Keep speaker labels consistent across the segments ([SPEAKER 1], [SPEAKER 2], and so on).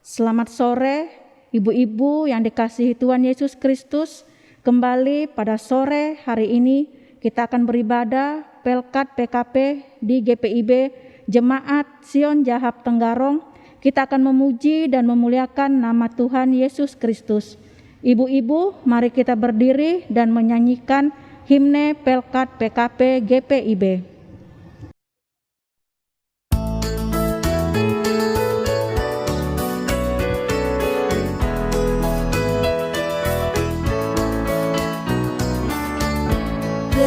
[SPEAKER 1] Selamat sore, ibu-ibu yang dikasihi Tuhan Yesus Kristus. Kembali pada sore hari ini kita akan beribadah Pelkat PKP di GPIB Jemaat Sion Jahab Tenggarong. Kita akan memuji dan memuliakan nama Tuhan Yesus Kristus. Ibu-ibu, mari kita berdiri dan menyanyikan himne Pelkat PKP GPIB.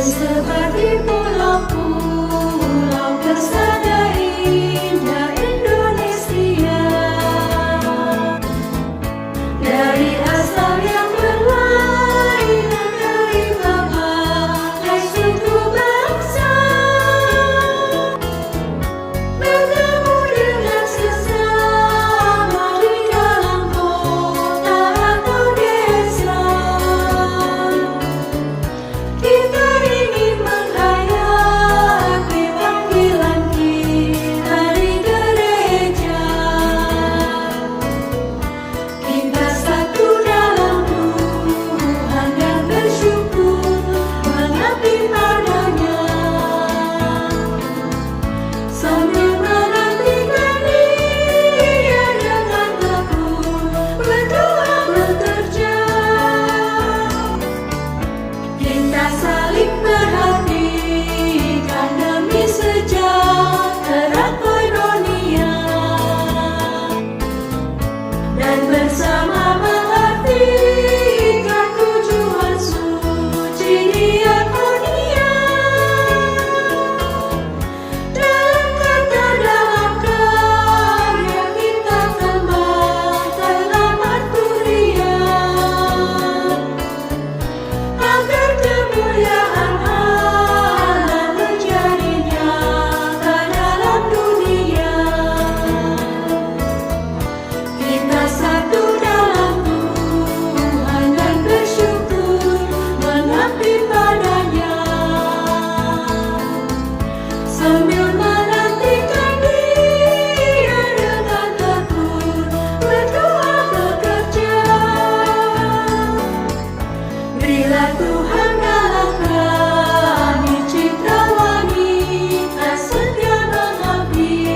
[SPEAKER 2] Seperti pulau-pulau bersama indah Indonesia, dari asal yang berlainan dari berbagai suku bangsa, bertemu dengan sesama di dalam kota atau desa. Kita ingin menghayati panggilan kita di gereja. Kita satu dalam Tuhan dan bersyukur mengabdi padanya, sambil menantikan Dia dengan tekun berdoa bekerja. Kita saling perhatikan demi sejahtera koinonia, dan bersama mengartikan tujuan suci diakonia. Dalam kata, dalam karya kita kembangkanlah Marturia, agar kemuliaan Allah menjadi nyata dalam dunia. Kita satu dalam Tuhan dan bersyukur mengabdi padanya, sambil menantikan Dia dengan tekun berdoa bekerja. Berilah Tuhan dalam kami cipta wanita setia mengabdi,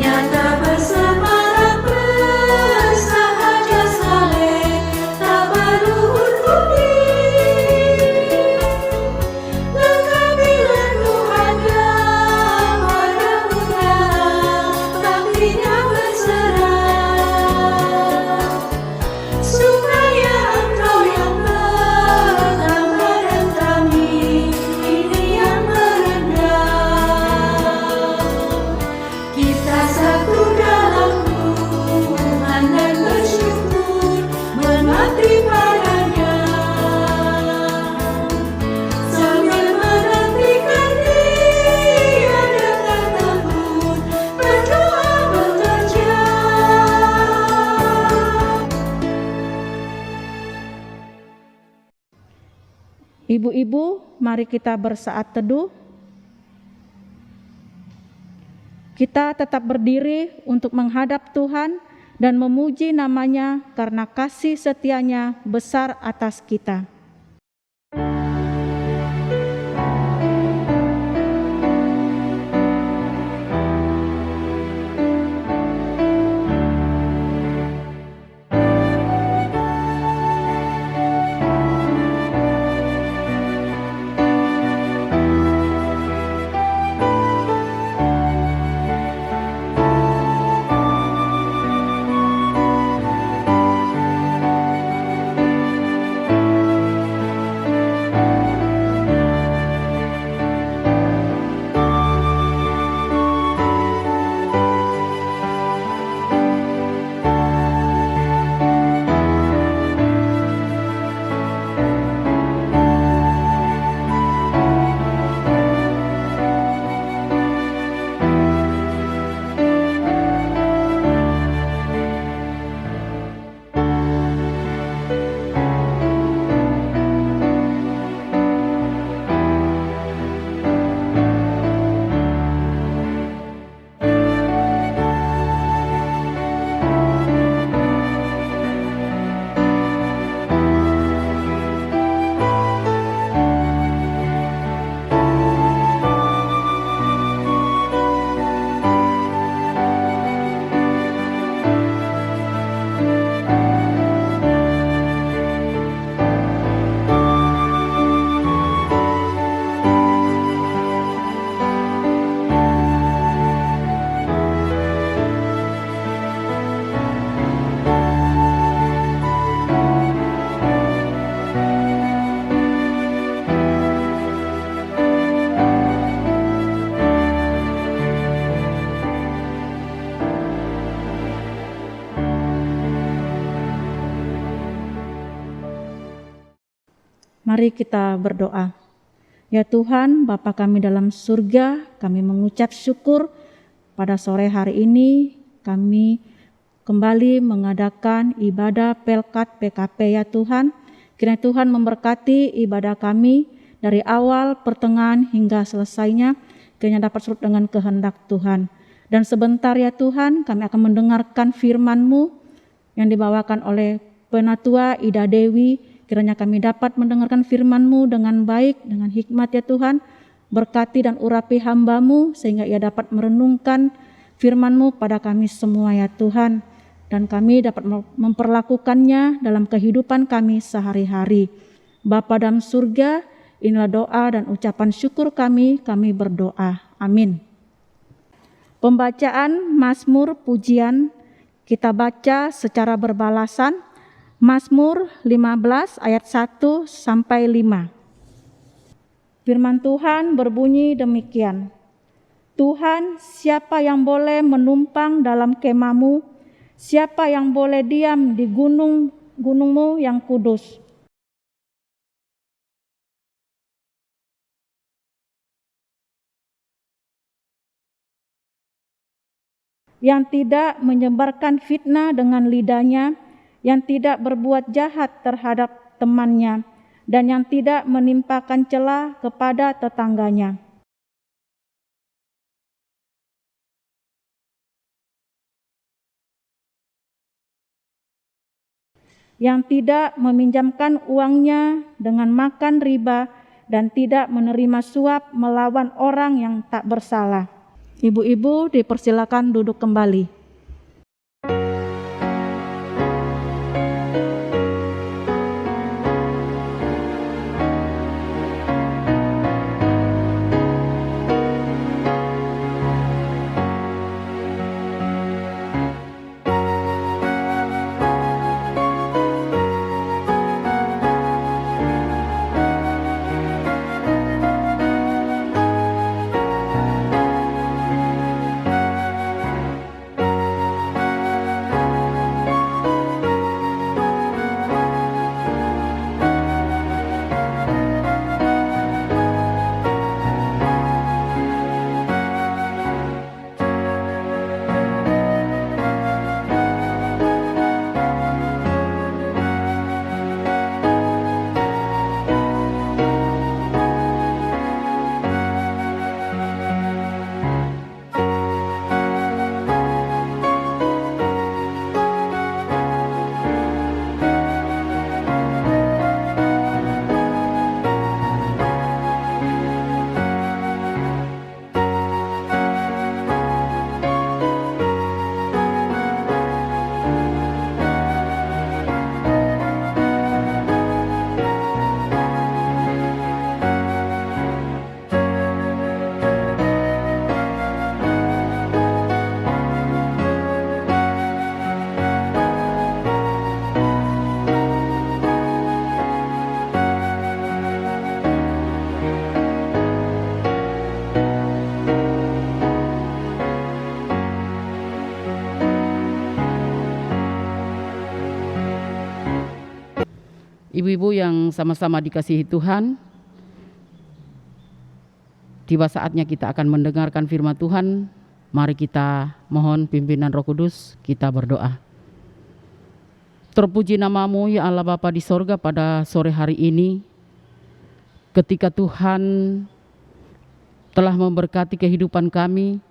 [SPEAKER 2] nyata bersama bersahaja saleh tak berluhur budi. Lengkapilah Tuhan kepada putra, baktinya berserah, supaya Engkau yang pertama dan kami ini yang merendah. Kita satu dalam Tuhan dan bersyukur mengabdi padanya, sambil menantikan Dia dengan tekun berdoa bekerja.
[SPEAKER 1] Ibu-ibu, mari kita bersaat teduh. Kita tetap berdiri untuk menghadap Tuhan dan memuji nama-Nya karena kasih setia-Nya besar atas kita. Mari kita berdoa. Ya Tuhan, Bapa kami dalam surga, kami mengucap syukur pada sore hari ini kami kembali mengadakan ibadah Pelkat PKP ya Tuhan. Kiranya Tuhan memberkati ibadah kami dari awal, pertengahan hingga selesainya. Kiranya dapat surut dengan kehendak Tuhan. Dan sebentar ya Tuhan, kami akan mendengarkan firman-Mu yang dibawakan oleh Penatua Ida Dewi. Kiranya kami dapat mendengarkan firman-Mu dengan baik, dengan hikmat ya Tuhan. Berkati dan urapi hamba-Mu sehingga ia dapat merenungkan firman-Mu pada kami semua ya Tuhan. Dan kami dapat memperlakukannya dalam kehidupan kami sehari-hari. Bapa dalam surga, inilah doa dan ucapan syukur kami berdoa. Amin. Pembacaan Mazmur Pujian kita baca secara berbalasan. Mazmur 15 ayat 1 sampai 5. Firman Tuhan berbunyi demikian. Tuhan, siapa yang boleh menumpang dalam kemah-Mu? Siapa yang boleh diam di gunung-Mu yang kudus? Yang tidak menyebarkan fitnah dengan lidahnya, yang tidak berbuat jahat terhadap temannya, dan yang tidak menimpakan celah kepada tetangganya. Yang tidak meminjamkan uangnya dengan makan riba, dan tidak menerima suap melawan orang yang tak bersalah. Ibu-ibu dipersilakan duduk kembali.
[SPEAKER 3] Ibu-ibu yang sama-sama dikasihi Tuhan, tiba saatnya kita akan mendengarkan firman Tuhan. Mari kita mohon pimpinan Roh Kudus, kita berdoa. Terpuji nama-Mu ya Allah Bapa di sorga pada sore hari ini, ketika Tuhan telah memberkati kehidupan kami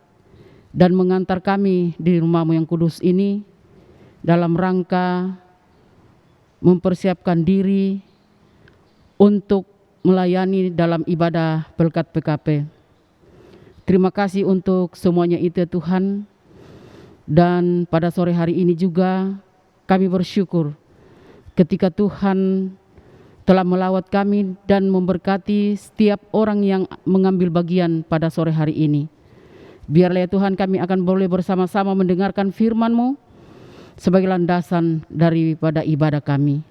[SPEAKER 3] dan mengantar kami di rumah-Mu yang kudus ini dalam rangka mempersiapkan diri untuk melayani dalam ibadah Pelkat PKP. Terima kasih untuk semuanya itu ya Tuhan. Dan pada sore hari ini juga kami bersyukur ketika Tuhan telah melawat kami dan memberkati setiap orang yang mengambil bagian pada sore hari ini. Biarlah ya Tuhan kami akan boleh bersama-sama mendengarkan firman-Mu sebagai landasan daripada ibadah kami.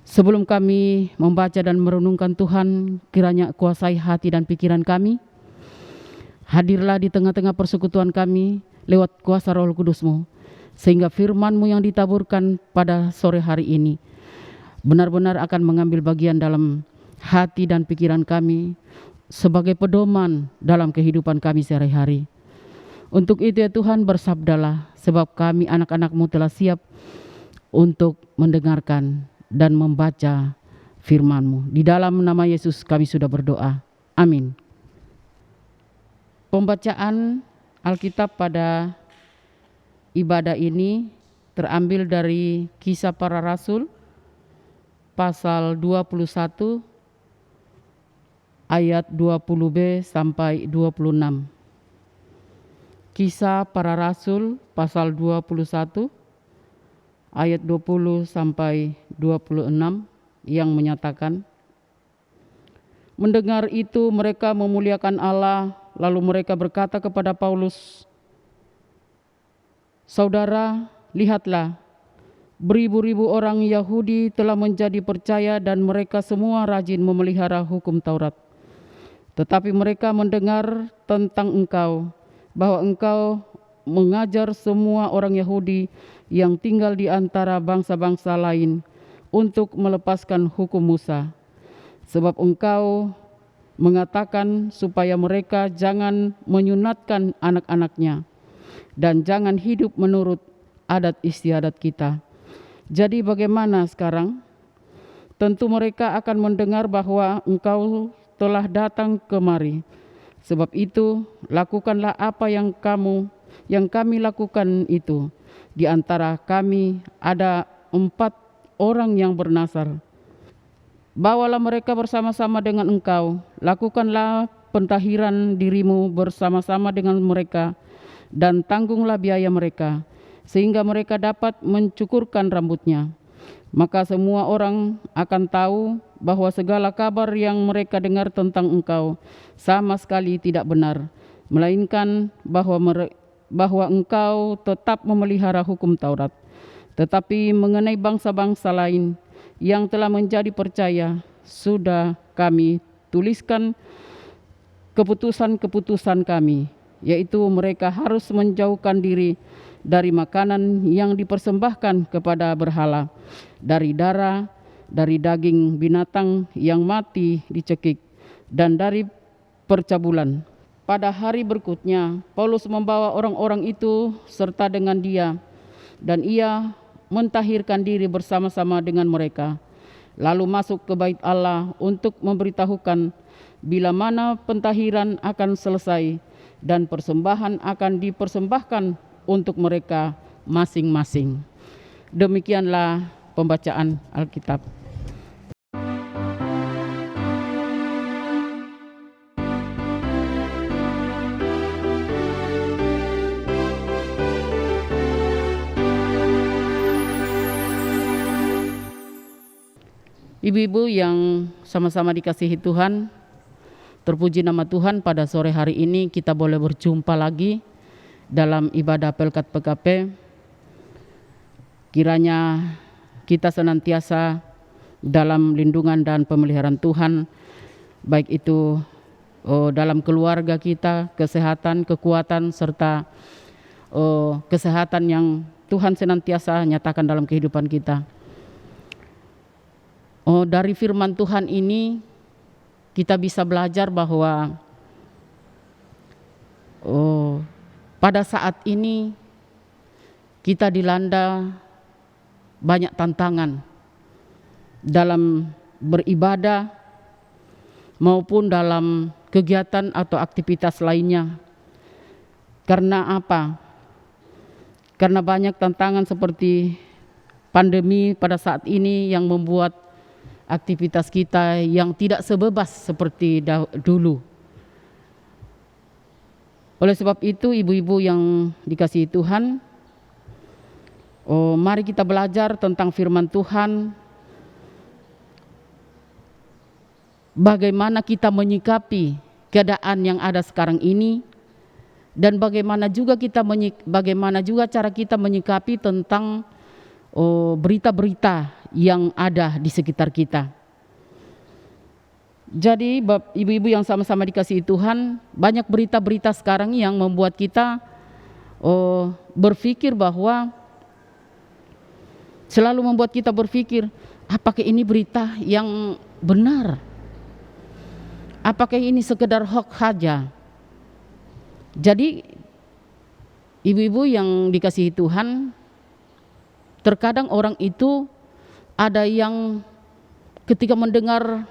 [SPEAKER 3] Sebelum kami membaca dan merenungkan Tuhan, kiranya kuasai hati dan pikiran kami. Hadirlah di tengah-tengah persekutuan kami lewat kuasa Roh Kudus-Mu, sehingga firman-Mu yang ditaburkan pada sore hari ini benar-benar akan mengambil bagian dalam hati dan pikiran kami sebagai pedoman dalam kehidupan kami sehari-hari. Untuk itu ya Tuhan, bersabdalah, sebab kami anak-anak-Mu telah siap untuk mendengarkan dan membaca firman-Mu. Di dalam nama Yesus kami sudah berdoa. Amin. Pembacaan Alkitab pada ibadah ini terambil dari Kisah Para Rasul pasal 21 ayat 20b sampai 26. Kisah Para Rasul pasal 21 ayat 20 sampai 26 yang menyatakan, mendengar itu mereka memuliakan Allah, lalu mereka berkata kepada Paulus, "Saudara, lihatlah, beribu-ribu orang Yahudi telah menjadi percaya dan mereka semua rajin memelihara hukum Taurat. Tetapi mereka mendengar tentang engkau, bahwa engkau mengajar semua orang Yahudi yang tinggal di antara bangsa-bangsa lain untuk melepaskan hukum Musa. Sebab engkau mengatakan supaya mereka jangan menyunatkan anak-anaknya dan jangan hidup menurut adat istiadat kita. Jadi bagaimana sekarang? Tentu mereka akan mendengar bahwa engkau telah datang kemari. Sebab itu, lakukanlah apa yang kami lakukan itu. Di antara kami ada 4 orang yang bernasar. Bawalah mereka bersama-sama dengan engkau. Lakukanlah pentahiran dirimu bersama-sama dengan mereka dan tanggunglah biaya mereka, sehingga mereka dapat mencukurkan rambutnya. Maka semua orang akan tahu bahwa segala kabar yang mereka dengar tentang engkau sama sekali tidak benar, melainkan bahwa engkau tetap memelihara hukum Taurat. Tetapi mengenai bangsa-bangsa lain yang telah menjadi percaya, sudah kami tuliskan keputusan-keputusan kami, yaitu mereka harus menjauhkan diri dari makanan yang dipersembahkan kepada berhala, dari darah, dari daging binatang yang mati dicekik, dan dari percabulan. Pada hari berikutnya, Paulus membawa orang-orang itu serta dengan dia, dan ia mentahirkan diri bersama-sama dengan mereka, lalu masuk ke bait Allah untuk memberitahukan bila mana pentahiran akan selesai dan persembahan akan dipersembahkan untuk mereka masing-masing. Demikianlah pembacaan Alkitab. Ibu-ibu yang sama-sama dikasihi Tuhan, terpuji nama Tuhan, pada sore hari ini kita boleh berjumpa lagi dalam ibadah Pelkat PKP. Kiranya kita senantiasa dalam lindungan dan pemeliharaan Tuhan, baik itu dalam keluarga kita, kesehatan, kekuatan, serta kesehatan yang Tuhan senantiasa nyatakan dalam kehidupan kita. Dari firman Tuhan ini kita bisa belajar bahwa pada saat ini kita dilanda banyak tantangan dalam beribadah maupun dalam kegiatan atau aktivitas lainnya. Karena apa? Karena banyak tantangan seperti pandemi pada saat ini yang membuat aktivitas kita yang tidak sebebas seperti dulu. Oleh sebab itu, ibu-ibu yang dikasihi Tuhan, mari kita belajar tentang firman Tuhan, bagaimana kita menyikapi keadaan yang ada sekarang ini, dan bagaimana juga cara kita menyikapi tentang berita-berita yang ada di sekitar kita. Jadi ibu-ibu yang sama-sama dikasihi Tuhan, banyak berita-berita sekarang yang membuat kita berpikir bahwa apakah ini berita yang benar? Apakah ini sekedar hoax saja? Jadi ibu-ibu yang dikasihi Tuhan, terkadang orang itu ada yang ketika mendengar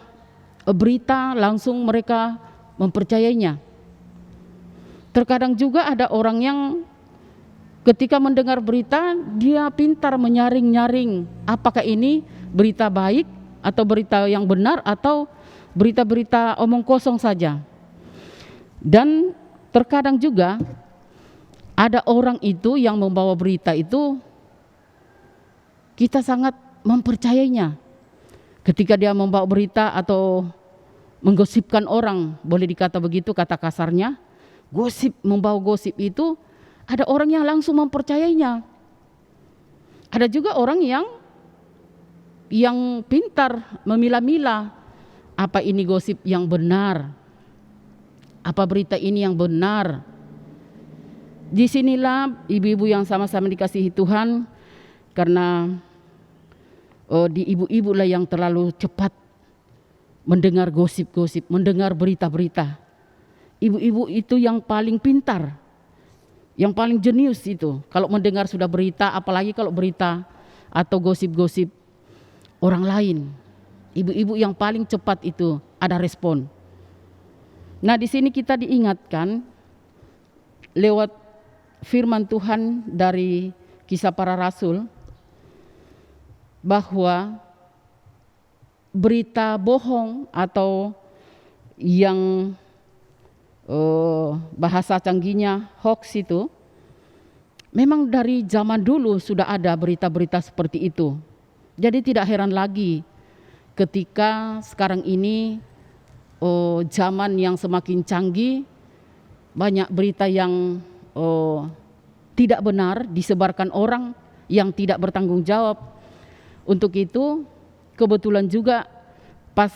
[SPEAKER 3] berita langsung mereka mempercayainya. Terkadang juga ada orang yang ketika mendengar berita dia pintar menyaring-nyaring apakah ini berita baik atau berita yang benar atau berita-berita omong kosong saja. Dan terkadang juga ada orang itu yang membawa berita itu kita sangat mempercayainya. Ketika dia membawa berita atau menggosipkan orang, boleh dikata begitu kata kasarnya, membawa gosip itu, ada orang yang langsung mempercayainya. Ada juga orang yang pintar memilah-milah, apa ini gosip yang benar, apa berita ini yang benar. Disinilah ibu-ibu yang sama-sama dikasihi Tuhan, karena di ibu-ibu lah yang terlalu cepat mendengar gosip-gosip, mendengar berita-berita. Ibu-ibu itu yang paling pintar, yang paling jenius itu. Kalau mendengar sudah berita, apalagi kalau berita atau gosip-gosip orang lain. Ibu-ibu yang paling cepat itu ada respon. Nah, di sini kita diingatkan lewat firman Tuhan dari Kisah Para Rasul bahwa berita bohong atau yang bahasa canggihnya hoax itu memang dari zaman dulu sudah ada berita-berita seperti itu. Jadi tidak heran lagi ketika sekarang ini zaman yang semakin canggih, banyak berita yang tidak benar disebarkan orang yang tidak bertanggung jawab. Untuk itu kebetulan juga pas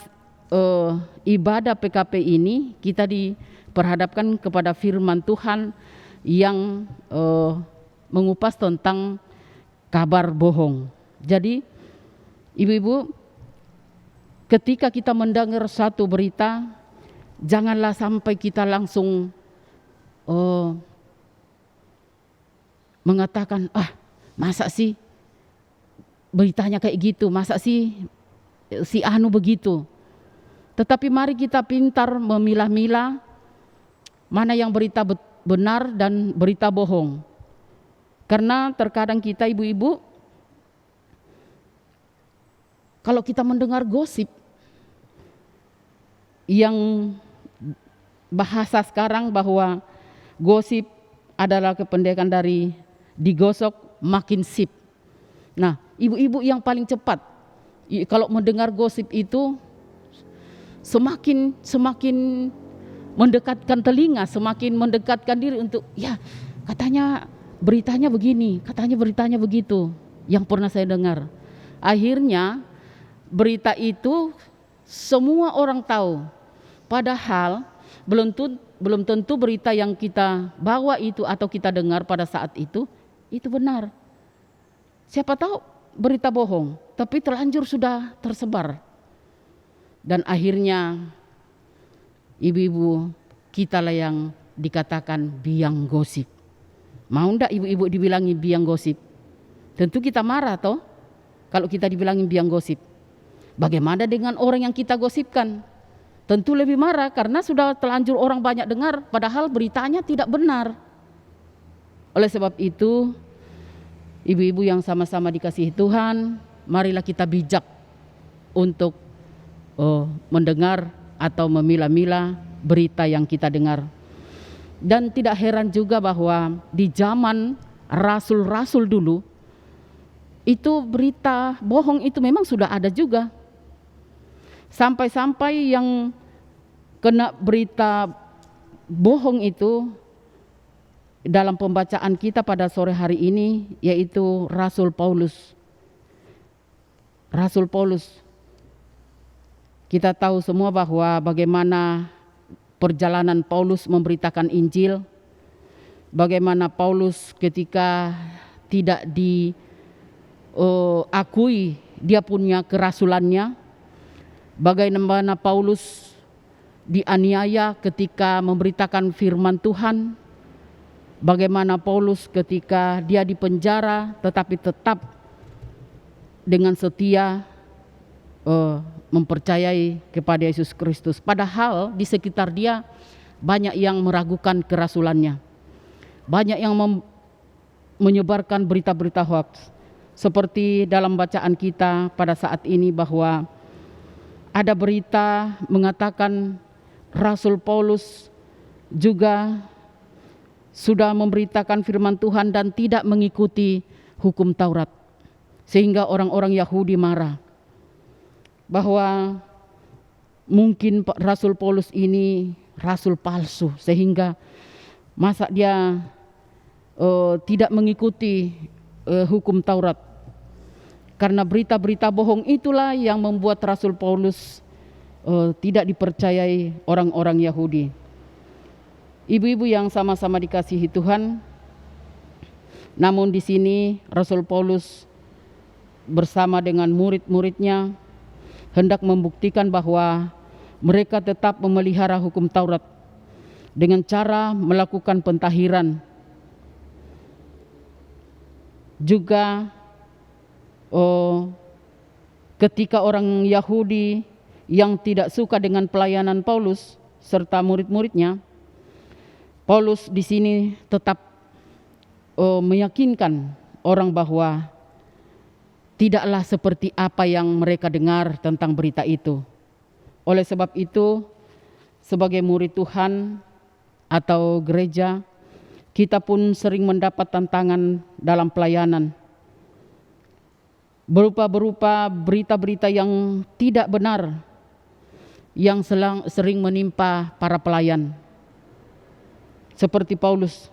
[SPEAKER 3] ibadah PKP ini kita diperhadapkan kepada firman Tuhan yang mengupas tentang kabar bohong. Jadi ibu-ibu, ketika kita mendengar satu berita, janganlah sampai kita langsung mengatakan, masa sih beritanya kayak gitu, masa sih si anu begitu. Tetapi mari kita pintar memilah-milah mana yang berita benar dan berita bohong. Karena terkadang kita ibu-ibu, kalau kita mendengar gosip yang bahasa sekarang bahwa gosip adalah kependekan dari digosok makin sip. Nah, ibu-ibu yang paling cepat kalau mendengar gosip itu semakin mendekatkan telinga, semakin mendekatkan diri untuk katanya beritanya begini, katanya beritanya begitu yang pernah saya dengar. Akhirnya berita itu semua orang tahu. Padahal belum tentu berita yang kita bawa itu atau kita dengar pada saat itu benar. Siapa tahu berita bohong, tapi terlanjur sudah tersebar. Dan akhirnya ibu-ibu kitalah yang dikatakan biang gosip. Mau ndak ibu-ibu dibilangi biang gosip? Tentu kita marah toh kalau kita dibilangin biang gosip. Bagaimana dengan orang yang kita gosipkan? Tentu lebih marah karena sudah terlanjur orang banyak dengar padahal beritanya tidak benar. Oleh sebab itu, ibu-ibu yang sama-sama dikasihi Tuhan, marilah kita bijak untuk mendengar atau memilah-milah berita yang kita dengar. Dan tidak heran juga bahwa di zaman rasul-rasul dulu, itu berita bohong itu memang sudah ada juga. Sampai-sampai yang kena berita bohong itu dalam pembacaan kita pada sore hari ini, yaitu Rasul Paulus. Rasul Paulus, kita tahu semua bahwa bagaimana perjalanan Paulus memberitakan Injil, bagaimana Paulus ketika tidak diakui dia punya kerasulannya, bagaimana Paulus dianiaya ketika memberitakan firman Tuhan, bagaimana Paulus ketika dia dipenjara tetapi tetap dengan setia mempercayai kepada Yesus Kristus. Padahal di sekitar dia banyak yang meragukan kerasulannya, banyak yang menyebarkan berita-berita hoax. Seperti dalam bacaan kita pada saat ini bahwa ada berita mengatakan Rasul Paulus juga sudah memberitakan firman Tuhan dan tidak mengikuti hukum Taurat, sehingga orang-orang Yahudi marah bahwa mungkin Rasul Paulus ini rasul palsu, sehingga masa dia tidak mengikuti hukum Taurat. Karena berita-berita bohong itulah yang membuat Rasul Paulus tidak dipercayai orang-orang Yahudi. Ibu-ibu yang sama-sama dikasihi Tuhan, namun di sini Rasul Paulus bersama dengan murid-muridnya hendak membuktikan bahwa mereka tetap memelihara hukum Taurat dengan cara melakukan pentahiran. Juga ketika orang Yahudi yang tidak suka dengan pelayanan Paulus serta murid-muridnya, Paulus di sini tetap meyakinkan orang bahwa tidaklah seperti apa yang mereka dengar tentang berita itu. Oleh sebab itu, sebagai murid Tuhan atau gereja, kita pun sering mendapat tantangan dalam pelayanan, berupa berita-berita yang tidak benar yang sering menimpa para pelayan. Seperti Paulus,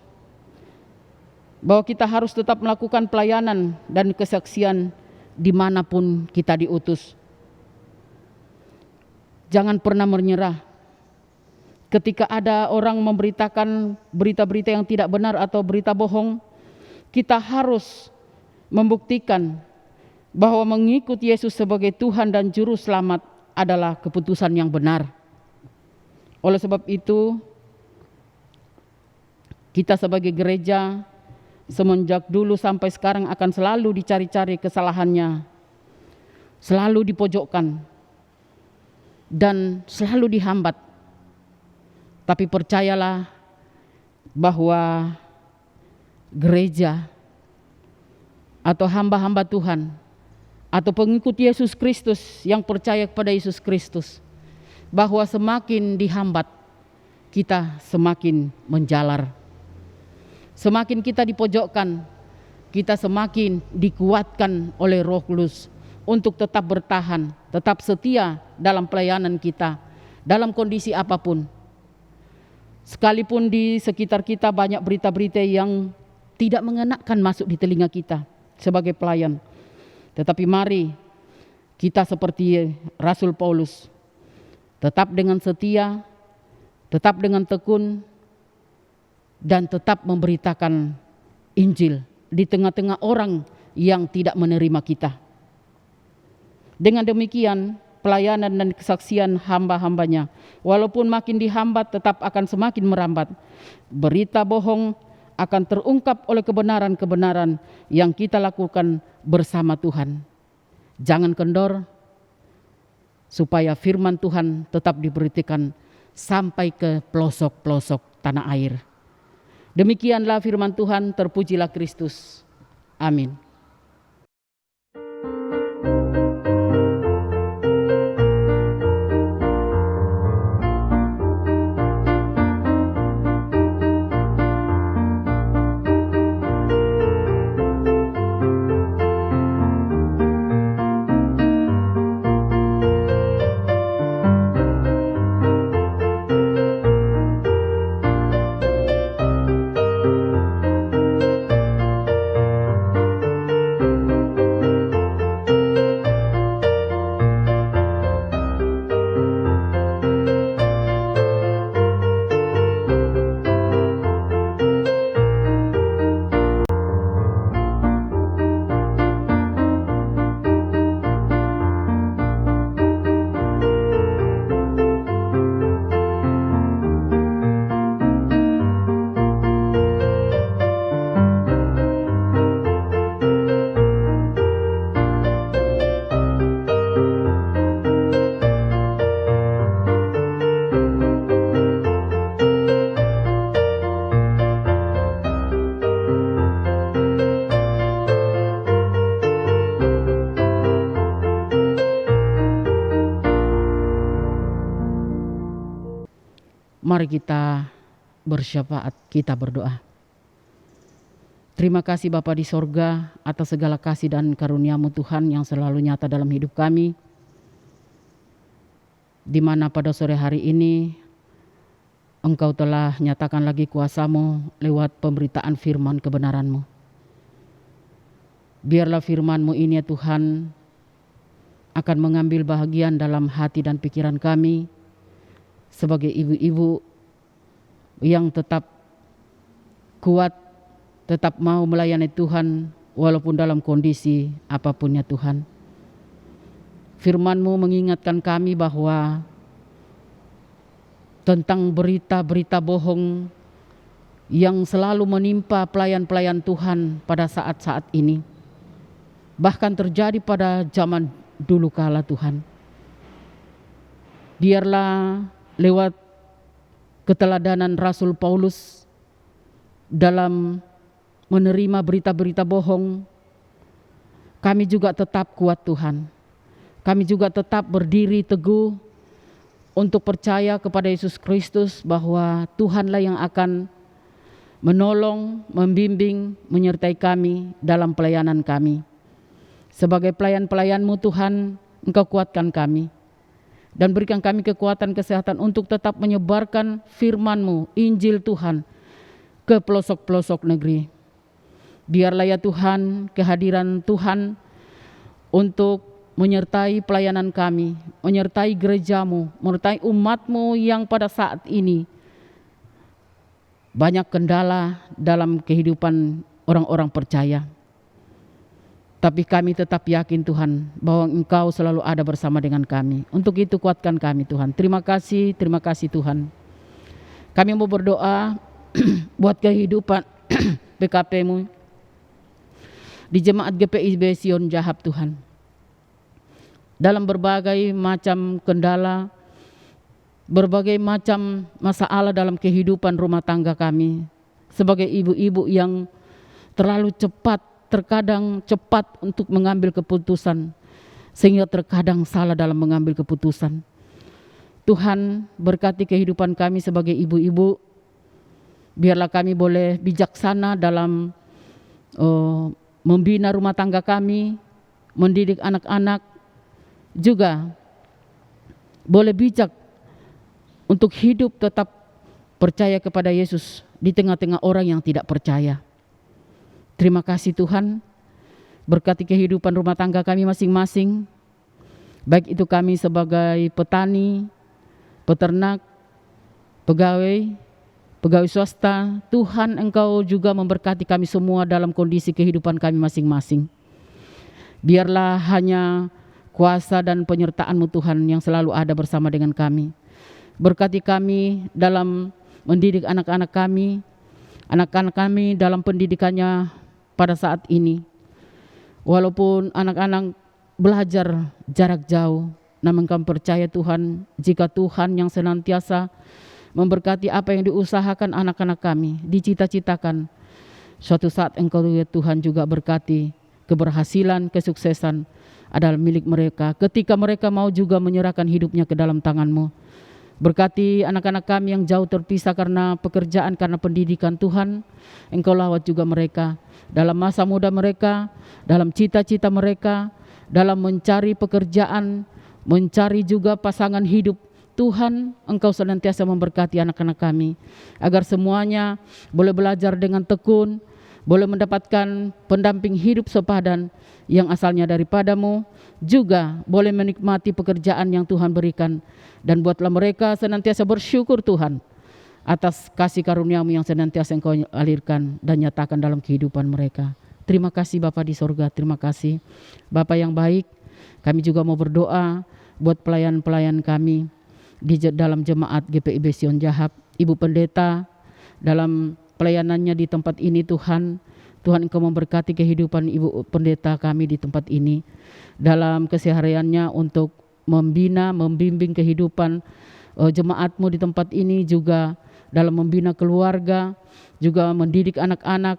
[SPEAKER 3] bahwa kita harus tetap melakukan pelayanan dan kesaksian dimanapun kita diutus. Jangan pernah menyerah. Ketika ada orang memberitakan berita-berita yang tidak benar atau berita bohong, kita harus membuktikan bahwa mengikut Yesus sebagai Tuhan dan Juru Selamat adalah keputusan yang benar. Oleh sebab itu, kita sebagai gereja semenjak dulu sampai sekarang akan selalu dicari-cari kesalahannya, selalu dipojokkan, dan selalu dihambat. Tapi percayalah bahwa gereja atau hamba-hamba Tuhan atau pengikut Yesus Kristus yang percaya kepada Yesus Kristus, bahwa semakin dihambat, kita semakin menjalar. Semakin kita dipojokkan, kita semakin dikuatkan oleh Roh Kudus untuk tetap bertahan, tetap setia dalam pelayanan kita, dalam kondisi apapun. Sekalipun di sekitar kita banyak berita-berita yang tidak mengenakan masuk di telinga kita sebagai pelayan, tetapi mari kita seperti Rasul Paulus, tetap dengan setia, tetap dengan tekun, dan tetap memberitakan Injil di tengah-tengah orang yang tidak menerima kita. Dengan demikian, pelayanan dan kesaksian hamba-hambanya, walaupun makin dihambat, tetap akan semakin merambat. Berita bohong akan terungkap oleh kebenaran-kebenaran yang kita lakukan bersama Tuhan. Jangan kendor, supaya firman Tuhan tetap diberitakan sampai ke pelosok-pelosok tanah air. Demikianlah firman Tuhan, terpujilah Kristus. Amin. Mari kita bersyafaat, kita berdoa. Terima kasih Bapa di sorga atas segala kasih dan karunia-Mu Tuhan yang selalu nyata dalam hidup kami. Di mana pada sore hari ini Engkau telah nyatakan lagi kuasa-Mu lewat pemberitaan firman kebenaran-Mu. Biarlah firman-Mu ini ya Tuhan akan mengambil bahagian dalam hati dan pikiran kami sebagai ibu-ibu yang tetap kuat, tetap mau melayani Tuhan walaupun dalam kondisi apapun ya Tuhan. Firman-Mu mengingatkan kami bahwa tentang berita-berita bohong yang selalu menimpa pelayan-pelayan Tuhan pada saat-saat ini. Bahkan terjadi pada zaman dulu kala Tuhan. Biarlah lewat keteladanan Rasul Paulus dalam menerima berita-berita bohong, kami juga tetap kuat Tuhan. Kami juga tetap berdiri teguh untuk percaya kepada Yesus Kristus bahwa Tuhanlah yang akan menolong, membimbing, menyertai kami dalam pelayanan kami. Sebagai pelayan-pelayan-Mu Tuhan, Engkau kuatkan kami dan berikan kami kekuatan kesehatan untuk tetap menyebarkan firman-Mu, Injil Tuhan ke pelosok-pelosok negeri. Biarlah ya Tuhan, kehadiran Tuhan untuk menyertai pelayanan kami, menyertai gereja-Mu, menyertai umat-Mu yang pada saat ini banyak kendala dalam kehidupan orang-orang percaya. Tapi kami tetap yakin Tuhan bahwa Engkau selalu ada bersama dengan kami. Untuk itu kuatkan kami Tuhan. Terima kasih Tuhan. Kami mau berdoa buat kehidupan PKP-Mu di jemaat GPIB Sion Jahab Tuhan. Dalam berbagai macam kendala, berbagai macam masalah dalam kehidupan rumah tangga kami. Sebagai ibu-ibu yang terlalu terkadang cepat untuk mengambil keputusan, sehingga terkadang salah dalam mengambil keputusan. Tuhan berkati kehidupan kami sebagai ibu-ibu. Biarlah kami boleh bijaksana dalam membina rumah tangga kami, mendidik anak-anak, juga boleh bijak untuk hidup tetap percaya kepada Yesus di tengah-tengah orang yang tidak percaya. Terima kasih Tuhan, berkati kehidupan rumah tangga kami masing-masing, baik itu kami sebagai petani, peternak, pegawai swasta. Tuhan, Engkau juga memberkati kami semua dalam kondisi kehidupan kami masing-masing. Biarlah hanya kuasa dan penyertaan-Mu Tuhan yang selalu ada bersama dengan kami. Berkati kami dalam mendidik anak-anak kami dalam pendidikannya pada saat ini. Walaupun anak-anak belajar jarak jauh, namun kami percaya Tuhan, jika Tuhan yang senantiasa memberkati apa yang diusahakan anak-anak kami, dicita-citakan, suatu saat Engkau ya Tuhan juga berkati keberhasilan, kesuksesan adalah milik mereka ketika mereka mau juga menyerahkan hidupnya ke dalam tangan-Mu. Berkati anak-anak kami yang jauh terpisah karena pekerjaan, karena pendidikan. Tuhan, Engkau lawat juga mereka dalam masa muda mereka, dalam cita-cita mereka, dalam mencari pekerjaan, mencari juga pasangan hidup. Tuhan, Engkau senantiasa memberkati anak-anak kami agar semuanya boleh belajar dengan tekun, boleh mendapatkan pendamping hidup sepadan yang asalnya daripada-Mu, juga boleh menikmati pekerjaan yang Tuhan berikan. Dan buatlah mereka senantiasa bersyukur Tuhan atas kasih karunia-Mu yang senantiasa Engkau alirkan dan nyatakan dalam kehidupan mereka. Terima kasih Bapa di sorga, terima kasih Bapa yang baik. Kami juga mau berdoa buat pelayan-pelayan kami di dalam jemaat GPIB Sion Jahab, Ibu Pendeta dalam pelayanannya di tempat ini. Tuhan, Engkau memberkati kehidupan Ibu Pendeta kami di tempat ini dalam kesehariannya untuk membina, membimbing kehidupan jemaat-Mu di tempat ini, juga dalam membina keluarga, juga mendidik anak-anak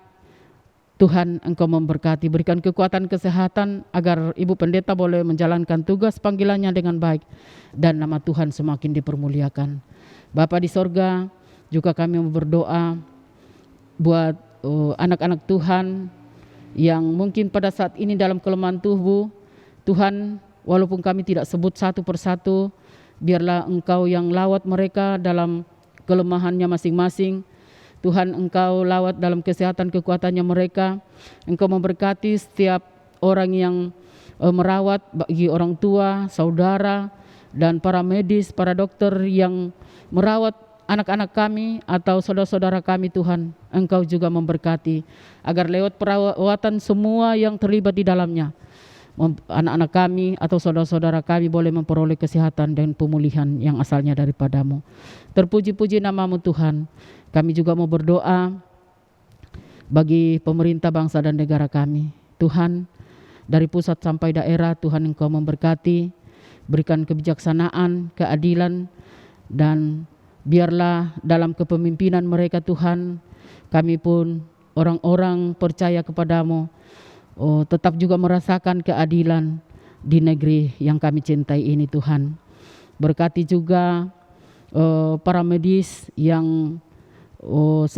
[SPEAKER 3] Tuhan, Engkau memberkati, berikan kekuatan kesehatan agar Ibu Pendeta boleh menjalankan tugas panggilannya dengan baik dan nama Tuhan semakin dipermuliakan. Bapa di sorga, juga kami berdoa buat anak-anak Tuhan yang mungkin pada saat ini dalam kelemahan tubuh. Tuhan, walaupun kami tidak sebut satu persatu, biarlah Engkau yang lawat mereka dalam kelemahannya masing-masing. Tuhan, Engkau lawat dalam kesehatan kekuatannya mereka. Engkau memberkati setiap orang yang merawat, bagi orang tua, saudara, dan para medis, para dokter yang merawat anak-anak kami atau saudara-saudara kami. Tuhan, Engkau juga memberkati agar lewat perawatan semua yang terlibat di dalamnya, anak-anak kami atau saudara-saudara kami boleh memperoleh kesehatan dan pemulihan yang asalnya daripadamu. Terpuji-puji nama-Mu Tuhan. Kami juga mau berdoa bagi pemerintah bangsa dan negara kami. Tuhan, dari pusat sampai daerah, Tuhan Engkau memberkati, berikan kebijaksanaan, keadilan, dan biarlah dalam kepemimpinan mereka Tuhan, kami pun orang-orang percaya kepadamu, tetap juga merasakan keadilan di negeri yang kami cintai ini Tuhan. Berkati juga para medis yang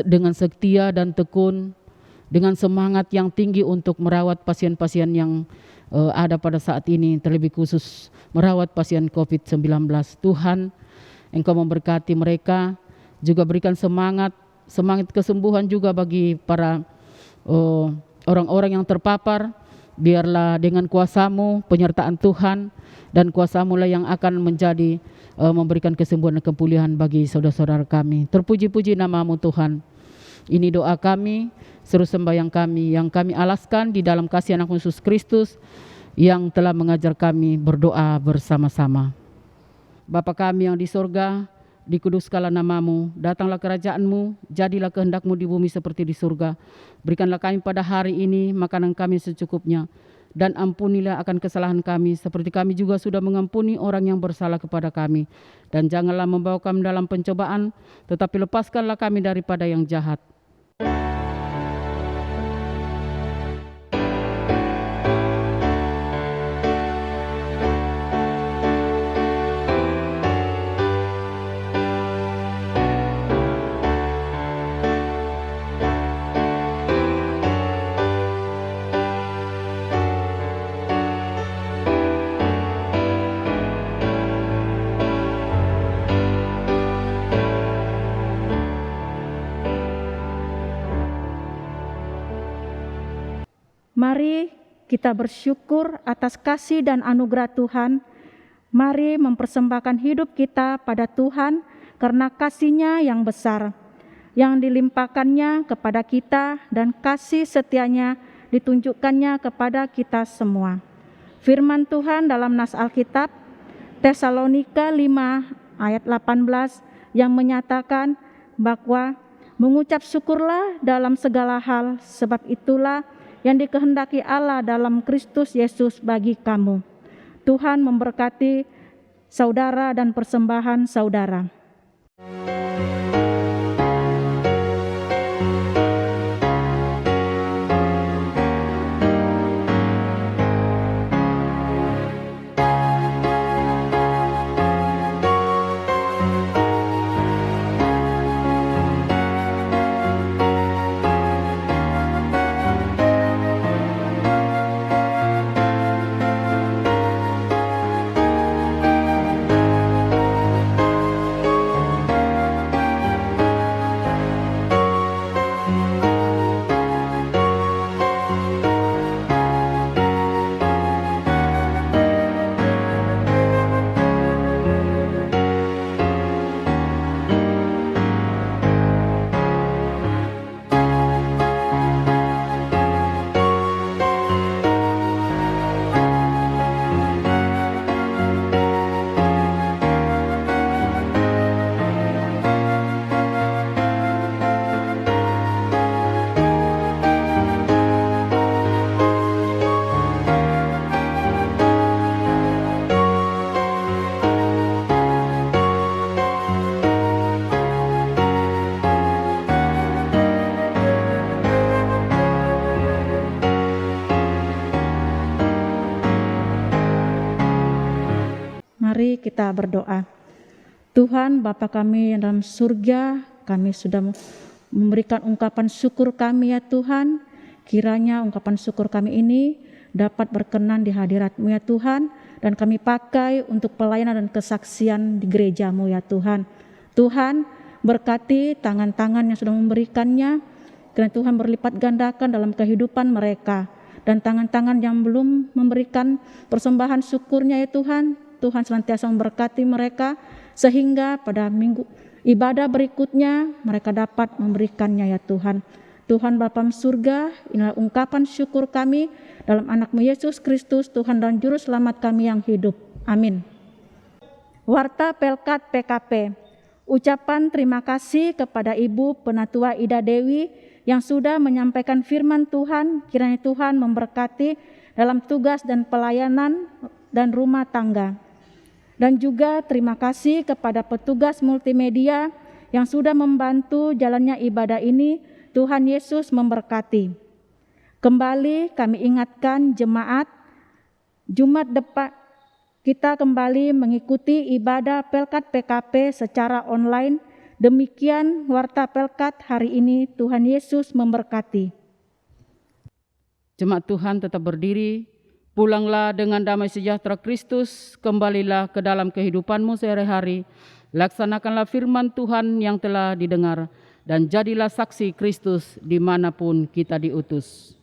[SPEAKER 3] dengan setia dan tekun, dengan semangat yang tinggi untuk merawat pasien-pasien yang ada pada saat ini, terlebih khusus merawat pasien COVID-19. Tuhan, Engkau memberkati mereka, juga berikan semangat kesembuhan juga bagi para orang-orang yang terpapar. Biarlah dengan kuasa-Mu, penyertaan Tuhan dan kuasa-Mu lah yang akan menjadi memberikan kesembuhan dan kepulihan bagi saudara-saudara kami. Terpuji-puji nama-Mu Tuhan. Ini doa kami, seru sembahyang kami yang kami alaskan di dalam kasih Anak Yesus Kristus yang telah mengajar kami berdoa bersama-sama. Bapa kami yang di sorga, dikuduskanlah nama-Mu, datanglah kerajaan-Mu, jadilah kehendak-Mu di bumi seperti di surga. Berikanlah kami pada hari ini makanan kami secukupnya, dan ampunilah akan kesalahan kami, seperti kami juga sudah mengampuni orang yang bersalah kepada kami. Dan janganlah membawa kami dalam pencobaan, tetapi lepaskanlah kami daripada yang jahat.
[SPEAKER 1] Mari kita bersyukur atas kasih dan anugerah Tuhan. Mari mempersembahkan hidup kita pada Tuhan karena kasih-Nya yang besar, yang dilimpahkannya kepada kita dan kasih setianya ditunjukkannya kepada kita semua. Firman Tuhan dalam nas Alkitab, Tesalonika 5 ayat 18 yang menyatakan bahwa mengucap syukurlah dalam segala hal, sebab itulah yang dikehendaki Allah dalam Kristus Yesus bagi kamu. Tuhan memberkati saudara dan persembahan saudara. kita berdoa. Tuhan Bapa kami yang dalam surga, kami sudah memberikan ungkapan syukur kami ya Tuhan. Kiranya ungkapan syukur kami ini dapat berkenan di hadirat-Mu ya Tuhan, dan kami pakai untuk pelayanan dan kesaksian di gereja-Mu ya Tuhan. Tuhan berkati tangan-tangan yang sudah memberikannya, kiranya Tuhan berlipat gandakan dalam kehidupan mereka. Dan tangan-tangan yang belum memberikan persembahan syukurnya ya Tuhan, Tuhan senantiasa memberkati mereka, sehingga pada minggu ibadah berikutnya mereka dapat memberikannya ya Tuhan. Tuhan Bapa surga, inilah ungkapan syukur kami dalam anak-Mu Yesus Kristus, Tuhan dan Juru Selamat kami yang hidup. Amin. Warta Pelkat PKP. Ucapan terima kasih kepada Ibu Penatua Ida Dewi yang sudah menyampaikan firman Tuhan. Kiranya Tuhan memberkati dalam tugas dan pelayanan dan rumah tangga. Dan juga terima kasih kepada petugas multimedia yang sudah membantu jalannya ibadah ini. Tuhan Yesus memberkati. Kembali kami ingatkan jemaat, Jumat depan kita kembali mengikuti ibadah Pelkat PKP secara online. Demikian Warta Pelkat hari ini. Tuhan Yesus memberkati.
[SPEAKER 3] Jemaat Tuhan tetap berdiri. Pulanglah dengan damai sejahtera Kristus. Kembalilah ke dalam kehidupanmu sehari-hari. Laksanakanlah firman Tuhan yang telah didengar. Dan jadilah saksi Kristus dimanapun kita diutus.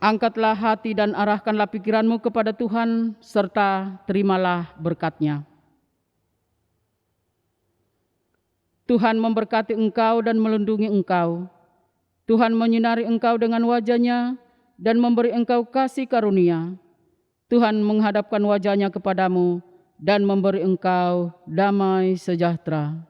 [SPEAKER 3] Angkatlah hati dan arahkanlah pikiranmu kepada Tuhan, serta terimalah berkat-Nya. Tuhan memberkati engkau dan melindungi engkau. Tuhan menyinari engkau dengan wajah-Nya dan memberi engkau kasih karunia. Tuhan menghadapkan wajah-Nya kepadamu dan memberi engkau damai sejahtera.